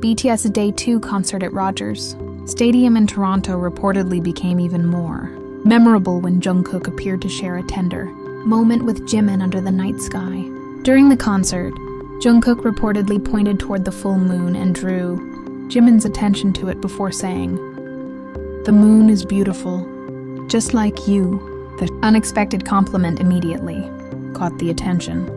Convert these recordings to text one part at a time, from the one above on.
BTS's Day 2 concert at Rogers Stadium in Toronto reportedly became even more memorable when Jungkook appeared to share a tender moment with Jimin under the night sky. During the concert, Jungkook reportedly pointed toward the full moon and drew Jimin's attention to it before saying, "The moon is beautiful, just like you." The unexpected compliment immediately caught the attention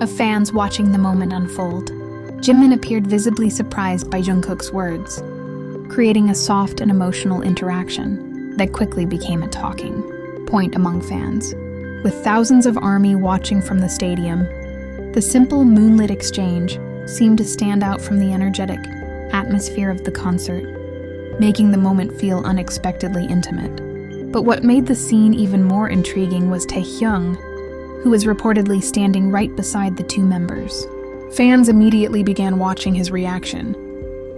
of fans watching the moment unfold. Jimin appeared visibly surprised by Jungkook's words, creating a soft and emotional interaction that quickly became a talking point among fans. With thousands of ARMY watching from the stadium, the simple moonlit exchange seemed to stand out from the energetic atmosphere of the concert, making the moment feel unexpectedly intimate. But what made the scene even more intriguing was Taehyung, who was reportedly standing right beside the two members. Fans immediately began watching his reaction,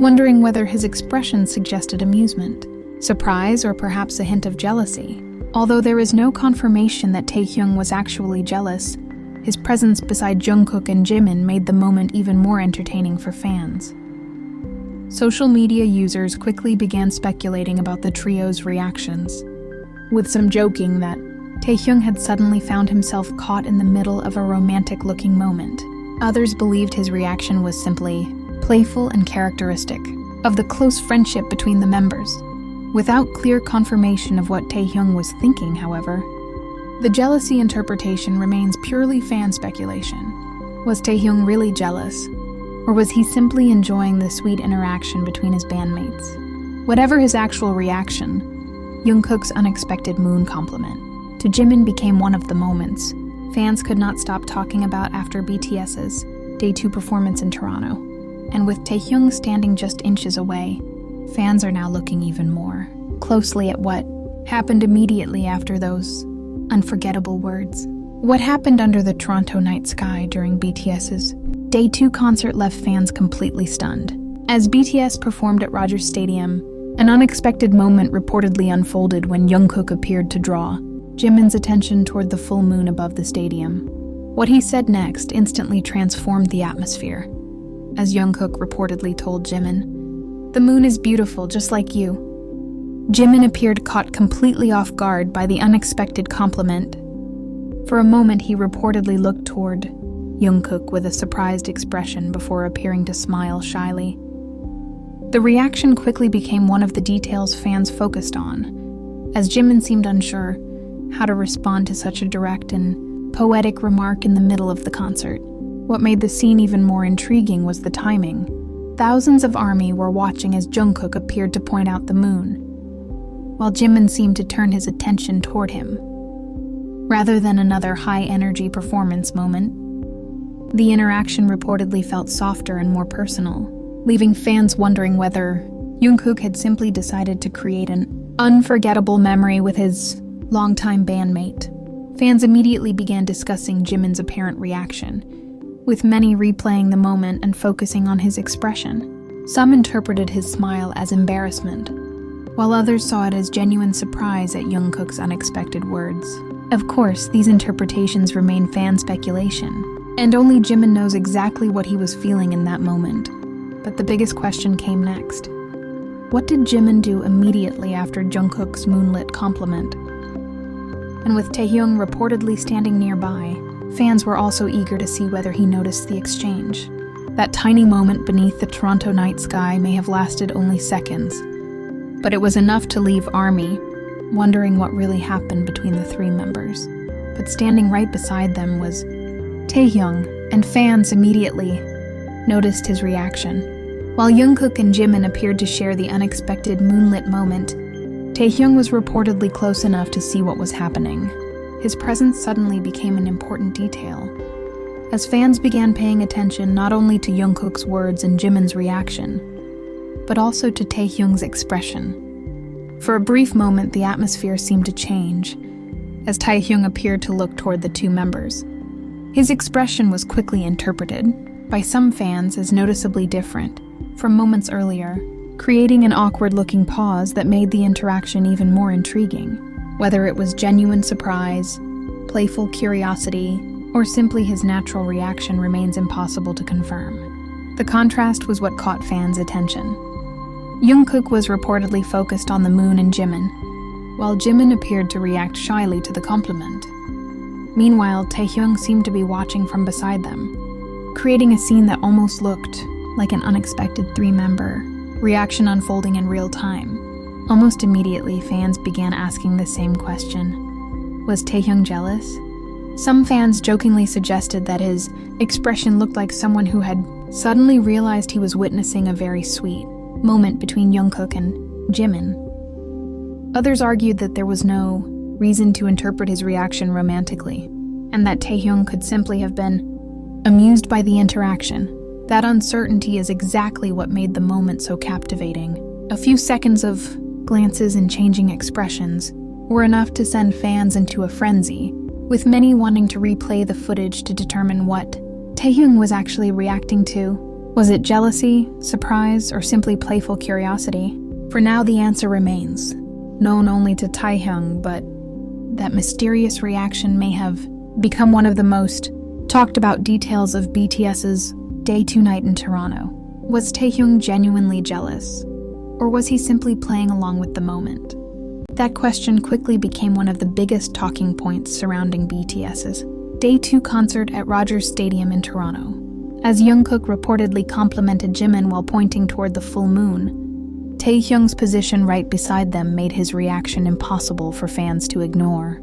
wondering whether his expression suggested amusement, surprise, or perhaps a hint of jealousy. Although there is no confirmation that Taehyung was actually jealous, his presence beside Jungkook and Jimin made the moment even more entertaining for fans. Social media users quickly began speculating about the trio's reactions, with some joking that Taehyung had suddenly found himself caught in the middle of a romantic-looking moment. Others believed his reaction was simply playful and characteristic of the close friendship between the members. Without clear confirmation of what Taehyung was thinking, however, the jealousy interpretation remains purely fan speculation. Was Taehyung really jealous, or was he simply enjoying the sweet interaction between his bandmates? Whatever his actual reaction, Jungkook's unexpected moon compliment to Jimin became one of the moments fans could not stop talking about after BTS's Day 2 performance in Toronto. And with Taehyung standing just inches away, fans are now looking even more closely at what happened immediately after those unforgettable words. What happened under the Toronto night sky during BTS's Day 2 concert left fans completely stunned. As BTS performed at Rogers Stadium, an unexpected moment reportedly unfolded when Jungkook appeared to draw Jimin's attention toward the full moon above the stadium. What he said next instantly transformed the atmosphere. As Jungkook reportedly told Jimin, "The moon is beautiful, just like you." Jimin appeared caught completely off guard by the unexpected compliment. For a moment, he reportedly looked toward Jungkook with a surprised expression before appearing to smile shyly. The reaction quickly became one of the details fans focused on, as Jimin seemed unsure how to respond to such a direct and poetic remark in the middle of the concert. What made the scene even more intriguing was the timing. Thousands of ARMY were watching as Jungkook appeared to point out the moon, while Jimin seemed to turn his attention toward him. Rather than another high-energy performance moment, the interaction reportedly felt softer and more personal, leaving fans wondering whether Jungkook had simply decided to create an unforgettable memory with his longtime bandmate. Fans immediately began discussing Jimin's apparent reaction, with many replaying the moment and focusing on his expression. Some interpreted his smile as embarrassment, while others saw it as genuine surprise at Jungkook's unexpected words. Of course, these interpretations remain fan speculation, and only Jimin knows exactly what he was feeling in that moment. But the biggest question came next. What did Jimin do immediately after Jungkook's moonlit compliment? And with Taehyung reportedly standing nearby, fans were also eager to see whether he noticed the exchange. That tiny moment beneath the Toronto night sky may have lasted only seconds, but it was enough to leave ARMY wondering what really happened between the three members. But standing right beside them was Taehyung, and fans immediately noticed his reaction. While Jungkook and Jimin appeared to share the unexpected moonlit moment, Taehyung was reportedly close enough to see what was happening. His presence suddenly became an important detail, as fans began paying attention not only to Jungkook's words and Jimin's reaction, but also to Taehyung's expression. For a brief moment, the atmosphere seemed to change, as Taehyung appeared to look toward the two members. His expression was quickly interpreted by some fans as noticeably different from moments earlier, creating an awkward-looking pause that made the interaction even more intriguing. Whether it was genuine surprise, playful curiosity, or simply his natural reaction remains impossible to confirm. The contrast was what caught fans' attention. Jungkook was reportedly focused on the moon and Jimin, while Jimin appeared to react shyly to the compliment. Meanwhile, Taehyung seemed to be watching from beside them, creating a scene that almost looked like an unexpected three-member reaction unfolding in real time. Almost immediately, fans began asking the same question. Was Taehyung jealous? Some fans jokingly suggested that his expression looked like someone who had suddenly realized he was witnessing a very sweet moment between Jungkook and Jimin. Others argued that there was no reason to interpret his reaction romantically, and that Taehyung could simply have been amused by the interaction. That uncertainty is exactly what made the moment so captivating. A few seconds of glances and changing expressions were enough to send fans into a frenzy, with many wanting to replay the footage to determine what Taehyung was actually reacting to. Was it jealousy, surprise, or simply playful curiosity? For now, the answer remains known only to Taehyung, but that mysterious reaction may have become one of the most talked about details of BTS's Day 2 night in Toronto. Was Taehyung genuinely jealous, or was he simply playing along with the moment? That question quickly became one of the biggest talking points surrounding BTS's Day 2 concert at Rogers Stadium in Toronto. As Jungkook reportedly complimented Jimin while pointing toward the full moon, Taehyung's position right beside them made his reaction impossible for fans to ignore.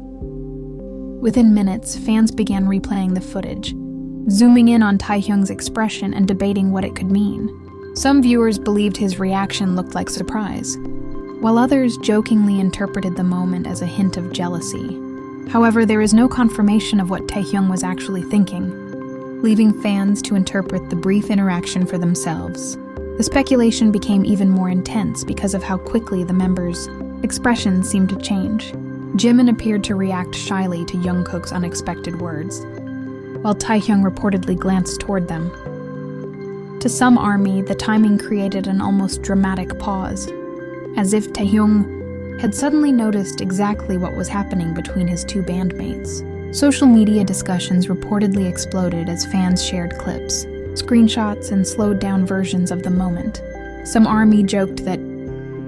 Within minutes, fans began replaying the footage, zooming in on Taehyung's expression and debating what it could mean. Some viewers believed his reaction looked like surprise, while others jokingly interpreted the moment as a hint of jealousy. However, there is no confirmation of what Taehyung was actually thinking, leaving fans to interpret the brief interaction for themselves. The speculation became even more intense because of how quickly the members' expressions seemed to change. Jimin appeared to react shyly to Jungkook's unexpected words, while Taehyung reportedly glanced toward them. To some ARMY, the timing created an almost dramatic pause, as if Taehyung had suddenly noticed exactly what was happening between his two bandmates. Social media discussions reportedly exploded as fans shared clips, screenshots, and slowed-down versions of the moment. Some ARMY joked that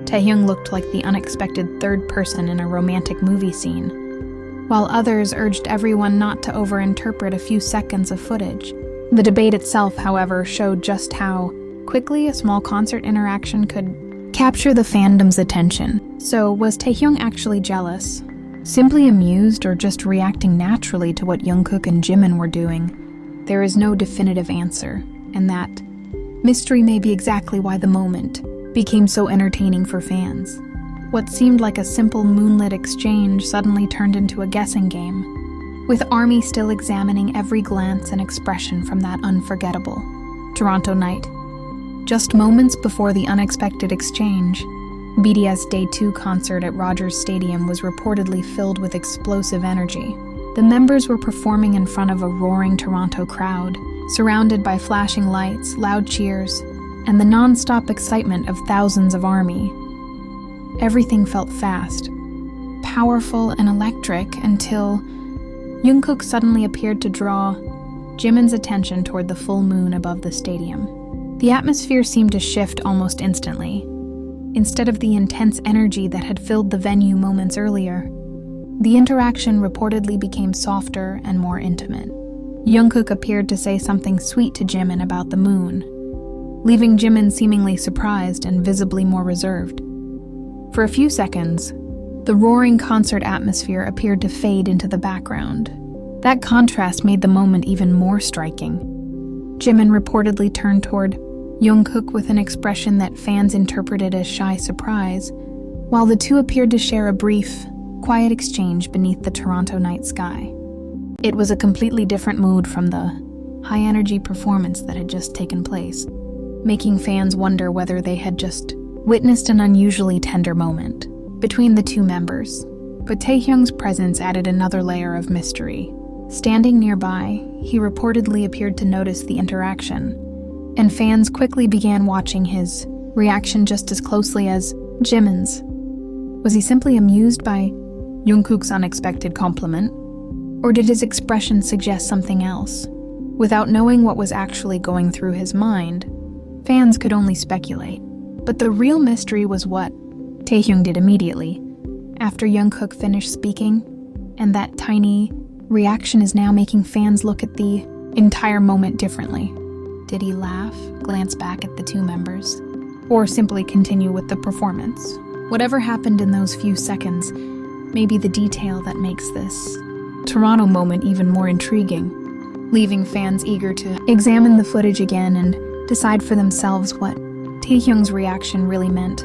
Taehyung looked like the unexpected third person in a romantic movie scene, while others urged everyone not to overinterpret a few seconds of footage. The debate itself, however, showed just how quickly a small concert interaction could capture the fandom's attention. So, was Taehyung actually jealous, simply amused, or just reacting naturally to what Jungkook and Jimin were doing? There is no definitive answer, and that mystery may be exactly why the moment became so entertaining for fans. What seemed like a simple moonlit exchange suddenly turned into a guessing game, with ARMY still examining every glance and expression from that unforgettable Toronto night. Just moments before the unexpected exchange, BTS Day 2 concert at Rogers Stadium was reportedly filled with explosive energy. The members were performing in front of a roaring Toronto crowd, surrounded by flashing lights, loud cheers, and the non-stop excitement of thousands of ARMY. Everything felt fast, powerful, and electric until Jungkook suddenly appeared to draw Jimin's attention toward the full moon above the stadium. The atmosphere seemed to shift almost instantly. Instead of the intense energy that had filled the venue moments earlier, the interaction reportedly became softer and more intimate. Jungkook appeared to say something sweet to Jimin about the moon, leaving Jimin seemingly surprised and visibly more reserved. For a few seconds, the roaring concert atmosphere appeared to fade into the background. That contrast made the moment even more striking. Jimin reportedly turned toward Jungkook with an expression that fans interpreted as shy surprise, while the two appeared to share a brief, quiet exchange beneath the Toronto night sky. It was a completely different mood from the high-energy performance that had just taken place, making fans wonder whether they had just witnessed an unusually tender moment between the two members. But Taehyung's presence added another layer of mystery. Standing nearby, he reportedly appeared to notice the interaction, and fans quickly began watching his reaction just as closely as Jimin's. Was he simply amused by Jungkook's unexpected compliment, or did his expression suggest something else? Without knowing what was actually going through his mind, Fans could only speculate. But the real mystery was what Taehyung did immediately, after Jungkook finished speaking, and that tiny reaction is now making fans look at the entire moment differently. Did he laugh, glance back at the two members, or simply continue with the performance? Whatever happened in those few seconds may be the detail that makes this Toronto moment even more intriguing, leaving fans eager to examine the footage again and decide for themselves what Taehyung's reaction really meant.